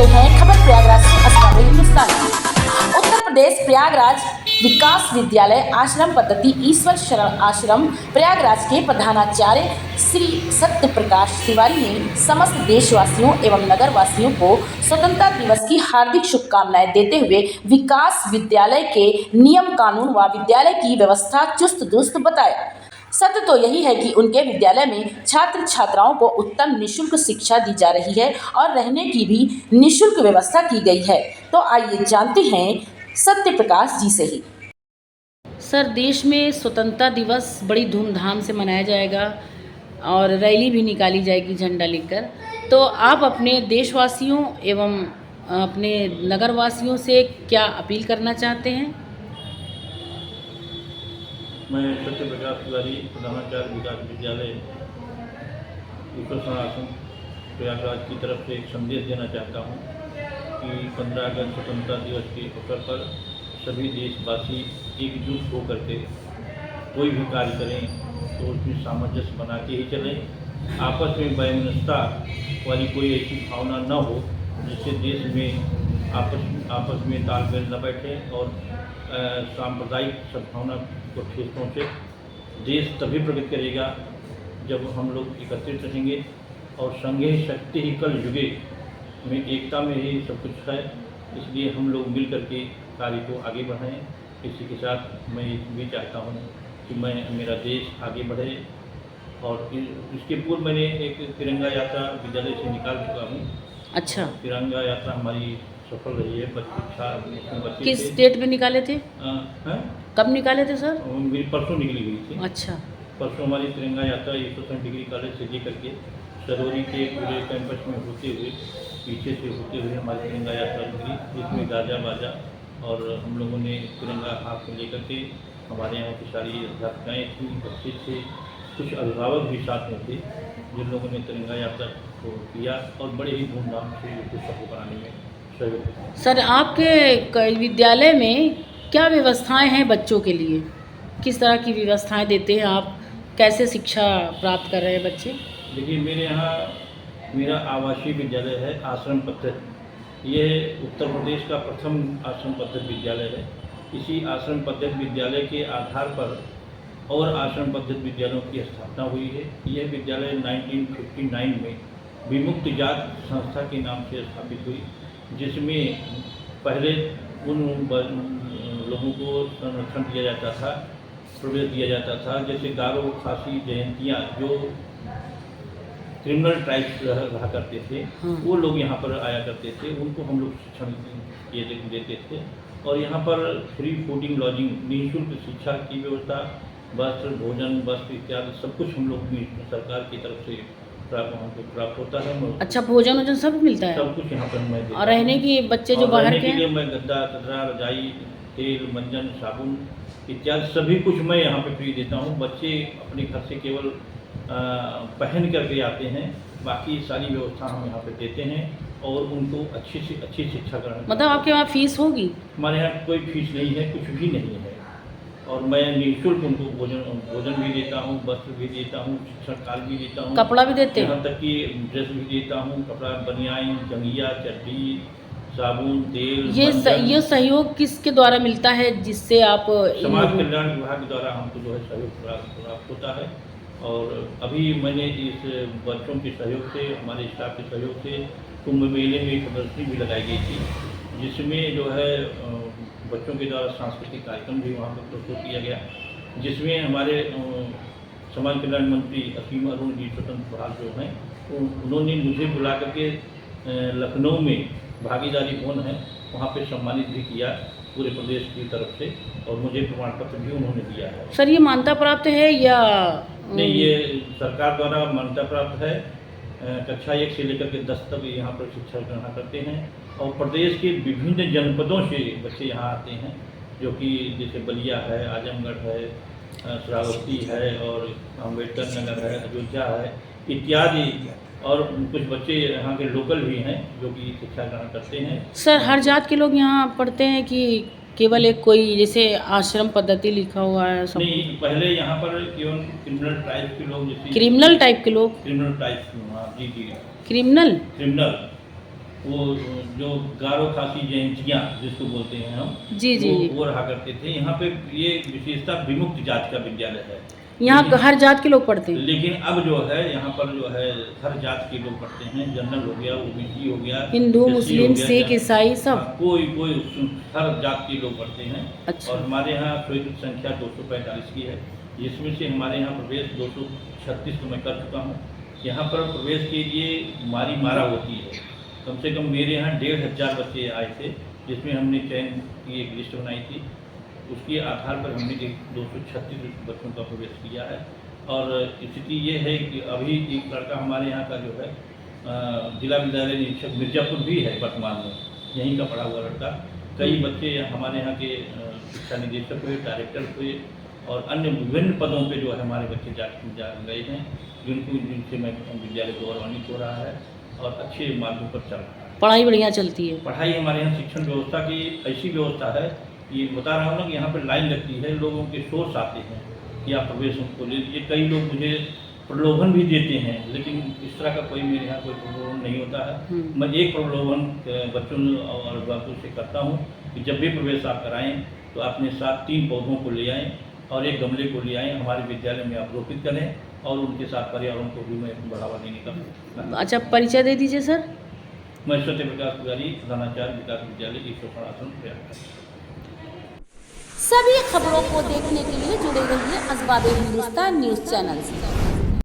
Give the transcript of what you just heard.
रहे हैं खबर प्रयागराज से असगर हिंदुस्तान। उत्तर प्रदेश प्रयागराज विकास विद्यालय आश्रम पद्धति ईश्वर शरण आश्रम प्रयागराज के प्रधानाचार्य श्री सत्य प्रकाश तिवारी ने समस्त देशवासियों एवं नगरवासियों को स्वतंत्रता दिवस की हार्दिक शुभकामनाएं देते हुए विकास विद्यालय के नियम कानून व विद्यालय की व्यवस्था चुस्त दुरुस्त बताया। सत्य तो यही है कि उनके विद्यालय में छात्र छात्राओं को उत्तम निःशुल्क शिक्षा दी जा रही है और रहने की भी निःशुल्क व्यवस्था की गई है। तो आइए जानते हैं सत्य प्रकाश जी से ही। सर, देश में स्वतंत्रता दिवस बड़ी धूमधाम से मनाया जाएगा और रैली भी निकाली जाएगी झंडा लेकर। तो आप अपने देशवासियों एवं अपने नगरवासियों से क्या अपील करना चाहते हैं? मैं सत्य प्रकाश तिवारी प्रधानाचार्य विकास विद्यालय ईश्वर शरण आश्रम प्रयागराज की तरफ से एक संदेश देना चाहता हूँ कि 15 अगस्त स्वतंत्रता दिवस के अवसर पर सभी देशवासी एकजुट होकर के कोई भी कार्य करें तो उसमें सामंजस्य बना के ही चलें। आपस में वैमनस्यता वाली कोई ऐसी भावना न हो जिससे देश में आपस में तालमेल न बैठे और सांप्रदायिक सद्भावना को ठेस पहुँचे। देश तभी प्रगति करेगा जब हम लोग एकत्रित रहेंगे और संघे शक्ति ही कल युगे में एकता में ही सब कुछ है। इसलिए हम लोग मिल करके कार्य को आगे बढ़ाएं। इसी के साथ मैं भी चाहता हूँ कि मेरा देश आगे बढ़े और इसके पूर्व मैंने एक तिरंगा यात्रा विद्यालय से निकाल चुका हूँ। अच्छा, तिरंगा यात्रा हमारी सफल रही है। बच्चे किस स्टेट में निकाले थे? कब निकाले थे सर? मेरी परसों निकली हुई थी। अच्छा, परसों हमारी तिरंगा यात्रा ईश्वर डिग्री कॉलेज से लेकर के सरोरी के पूरे कैंपस में होते हुए पीछे से होते हुए हमारी तिरंगा यात्रा निकली, जिसमें गाजा बाजा और हम लोगों ने तिरंगा हाथ में लेकर के, हमारे यहाँ की सारी अध्यापिकाएँ थी, बच्चे थे, कुछ अभिभावक भी साथ में थे, जिन लोगों ने तिरंगा यात्रा को किया और बड़े ही धूमधाम से उसको सफल बनाने में सहयोग किया। सर, आपके विद्यालय में क्या व्यवस्थाएं हैं बच्चों के लिए? किस तरह की व्यवस्थाएं देते हैं आप? कैसे शिक्षा प्राप्त कर रहे हैं बच्चे? देखिए, मेरे यहाँ मेरा आवासीय विद्यालय है आश्रम पद्धति। ये उत्तर प्रदेश का प्रथम आश्रम पद्धति विद्यालय है। इसी आश्रम पद्धति विद्यालय के आधार पर और आश्रम पद्धति विद्यालयों की स्थापना हुई है। यह विद्यालय 1959 में विमुक्त जात संस्था के नाम से स्थापित हुई, जिसमें पहले उन लोगों को संरक्षण दिया जाता था, प्रवेश दिया जाता था, जैसे गारो, खासी, जयंतियाँ जो क्रिमिनल ट्राइब्स रहा करते थे, वो लोग यहाँ पर आया करते थे, उनको हम लोग शिक्षण देते थे। और यहाँ पर फ्री फूडिंग, लॉजिंग, निःशुल्क शिक्षा की व्यवस्था, वस्त्र, भोजन, वस्त्र इत्यादि सब कुछ हम लोग सरकार की तरफ से हमको प्राप्त होता है। अच्छा, भोजन वोजन सब मिलता है? सब कुछ यहाँ पर मैं देता और रहने की बच्चे जो बाहर के लिए मैं गद्दा, चदरा, रजाई, तेल, मंजन, साबुन इत्यादि सभी कुछ मैं यहाँ पे फ्री देता हूँ। बच्चे अपने घर से केवल पहन करके आते हैं, बाकी सारी व्यवस्था हम यहाँ पे देते हैं और उनको अच्छी से अच्छी शिक्षा ग्रहण। मतलब आपके वहाँ फीस होगी? हमारे यहाँ कोई फीस नहीं है, कुछ भी नहीं है। और मैं निःशुल्क उनको भोजन भी देता हूँ, वस्त्र भी देता हूँ, शिक्षण काल भी देता हूँ, कपड़ा भी देते हैं? यहाँ तक कि ड्रेस भी देता हूँ, कपड़ा, बनियान, जंघिया, चड्डी, साबुन, तेल। ये सहयोग किसके द्वारा मिलता है जिससे आप? समाज कल्याण विभाग द्वारा हमको जो है सहयोग प्राप्त होता है। और अभी मैंने इस बच्चों के सहयोग से, हमारे स्टाफ के सहयोग से कुंभ मेले में एक प्रदर्शनी भी लगाई गई थी, जिसमें जो है बच्चों के द्वारा सांस्कृतिक कार्यक्रम भी वहाँ पर प्रस्तुत किया गया, जिसमें हमारे समाज कल्याण मंत्री असीम अरुण जी स्वतंत्र बहाल जो हैं, उन्होंने मुझे बुला करके लखनऊ में भागीदारी भवन है, वहाँ पे सम्मानित भी किया पूरे प्रदेश की तरफ से, और मुझे प्रमाण पत्र भी उन्होंने दिया है। सर, ये मान्यता प्राप्त है या नहीं? ये सरकार द्वारा मान्यता प्राप्त है। कक्षा 1 से लेकर के 10 तक यहाँ पर शिक्षा ग्रहण करते हैं और प्रदेश के विभिन्न जनपदों से बच्चे यहाँ आते हैं, जो कि जैसे बलिया है, आजमगढ़ है, श्रावस्ती है और अम्बेडकर नगर है, अयोध्या है इत्यादि। और कुछ बच्चे यहाँ के लोकल भी हैं जो कि शिक्षा ग्रहण करते हैं। सर, हर जात के लोग यहाँ पढ़ते हैं कि केवल एक कोई जैसे आश्रम पद्धति लिखा हुआ है सब? नहीं, पहले यहाँ पर केवल क्रिमिनल टाइप के लोग, जैसे क्रिमिनल टाइप के लोग? क्रिमिनल टाइप, हाँ जी जी, क्रिमिनल? क्रिमिनल वो जो गारो खासी जयंतियाँ जिसको बोलते हैं हम, जी जी जी। वो रहा करते थे। यहाँ पे ये विशेषता विमुक्त जाति का विद्यालय है। यहाँ लेकिन- हर जात के लोग पढ़ते हैं। लेकिन अब जो है यहाँ पर जो है हर जात के लोग पढ़ते हैं। जनरल हो गया, ओबीसी हो गया, हिंदू, SC मुस्लिम, हो गया, सिख, ईसाई सब। हाँ, कोई कोई हर जात के लोग पढ़ते हैं। अच्छा। और हमारे यहाँ स्वीकृत संख्या 245 की है, जिसमें से हमारे यहाँ प्रवेश 236 तो मैं कर चुका हूँ। यहाँ पर प्रवेश के लिए मारा होती है। कम से कम मेरे यहाँ 1500 बच्चे आए थे, जिसमें हमने चयन की एक लिस्ट बनाई थी। उसके आधार पर हमने 236 बच्चों का प्रवेश किया है। और स्थिति ये है कि अभी एक लड़का हमारे यहाँ का जो है जिला विद्यालय निरीक्षक मिर्जापुर भी है वर्तमान में, यहीं का पढ़ा हुआ लड़का। कई बच्चे हमारे यहाँ के शिक्षा निदेशक हुए, डायरेक्टर हुए और अन्य विभिन्न पदों पे जो है हमारे बच्चे जा गए हैं, जिनसे मैं विद्यालय गौरवान्वित हो रहा है और अच्छे मार्गों पर चल रहा है। पढ़ाई बढ़िया चलती है। पढ़ाई हमारे यहाँ शिक्षण व्यवस्था की ऐसी व्यवस्था है, ये बता रहा हूँ ना कि यहाँ पर लाइन लगती है, लोगों के सोर्स आते हैं कि आप प्रवेश हमको ले लीजिए। कई लोग मुझे प्रलोभन भी देते हैं, लेकिन इस तरह का कोई मेरे यहाँ कोई प्रलोभन नहीं होता है। मैं एक प्रलोभन बच्चों और अभिभावकों से करता हूँ कि जब भी प्रवेश आप कराएं तो अपने साथ 3 पौधों को ले आएँ और एक गमले को ले आएँ, हमारे विद्यालय में आप रोपित करें और उनके साथ पर्यावरण को भी मैं बढ़ावा देने का। अच्छा, परिचय दे दीजिए सर। मैं सत्य प्रकाश पुजारी, प्रधानाचार्य विकास विद्यालय ईश्वर आश्रम प्रयागराज। सभी खबरों को देखने के लिए जुड़े रहिए अखबार हिंदुस्तान न्यूज चैनल से।